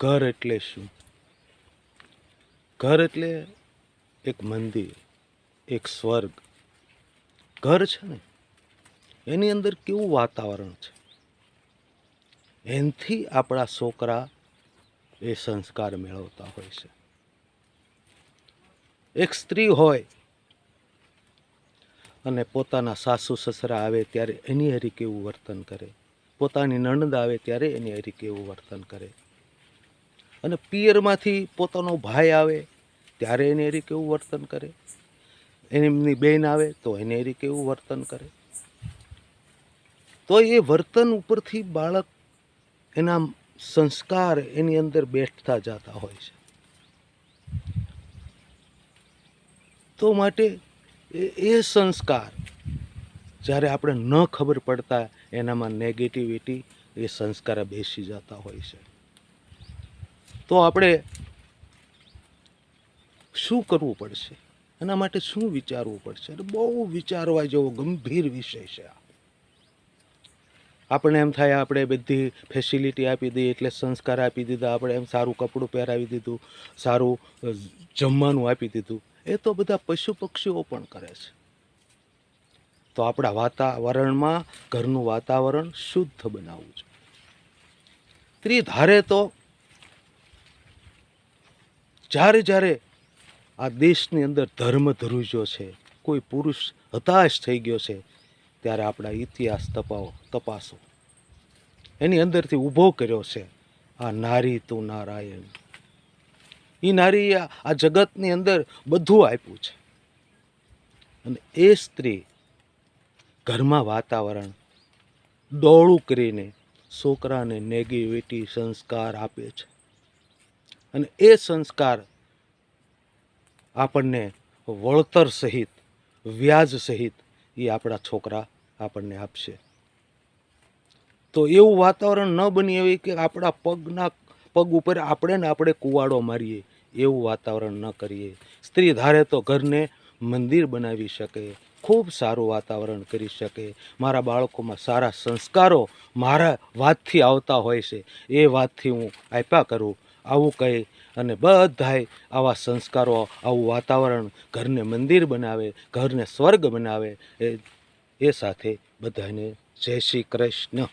ઘર એટલે શું? ઘર એટલે એક મંદિર, એક સ્વર્ગ. ઘર છે ને એની અંદર કેવું વાતાવરણ છે, એનાથી આપણા છોકરા એ સંસ્કાર મેળવતા હોય છે. એક સ્ત્રી હોય અને પોતાના સાસુ સસરા આવે ત્યારે એની હારે કેવું વર્તન કરે, પોતાની નણંદ આવે ત્યારે એની હારે કેવું વર્તન કરે, અને પિયરમાંથી પોતાનો ભાઈ આવે ત્યારે એની હારે કેવું વર્તન કરે, એમની બેન આવે તો એની હારે કેવું વર્તન કરે. તો એ વર્તન ઉપરથી બાળક એના સંસ્કાર એની અંદર બેઠતા જતા હોય છે. તો માટે એ સંસ્કાર જ્યારે આપણે ન ખબર પડતા એનામાં નેગેટિવિટી એ સંસ્કાર બેસી જતા હોય છે. તો આપણે શું કરવું પડશે, એના માટે શું વિચારવું પડશે? અને બહુ વિચારવા જેવો ગંભીર વિષય છે. આપણે એમ થાય આપણે બધી ફેસિલિટી આપી દઈએ એટલે સંસ્કાર આપી દીધા, આપણે એમ સારું કપડું પહેરાવી દીધું, સારું જમવાનું આપી દીધું. એ તો બધા પશુ પક્ષીઓ પણ કરે છે. તો આપણા વાતાવરણમાં ઘરનું વાતાવરણ શુદ્ધ બનાવવું જોઈએ. ત્રિધારે તો જ્યારે જ્યારે આ દેશની અંદર ધર્મ ધ્રુજ્યો છે, કોઈ પુરુષ હતાશ થઈ ગયો છે, ત્યારે આપણા ઇતિહાસ તપાસો. એની અંદરથી ઊભો કર્યો છે આ નારી તું નારાયણ. એ નારી આ જગતની અંદર બધું આપ્યું છે, અને એ સ્ત્રી ઘરમાં વાતાવરણ ડોળું કરીને છોકરાને નેગેટિવિટી સંસ્કાર આપે છે. અને એ સંસ્કાર આપણને વળતર સહિત, વ્યાજ સહિત એ આપણા છોકરા આપણને આપશે. તો એવું વાતાવરણ ન બની એવી કે આપણા પગ ઉપર આપણે કુવાડો મારીએ, એવું વાતાવરણ ન કરીએ. સ્ત્રી ધારે તો ઘરને મંદિર બનાવી શકે, ખૂબ સારું વાતાવરણ કરી શકે. મારા બાળકોમાં સારા સંસ્કારો મારા વાતથી આવતા હોય છે, એ વાતથી હું આપ્યા કરું, આવું કહી અને બધાય આવા સંસ્કારો, આવું વાતાવરણ ઘરને મંદિર બનાવે, ઘરને સ્વર્ગ બનાવે. એ સાથે બધાને જય શ્રી કૃષ્ણ.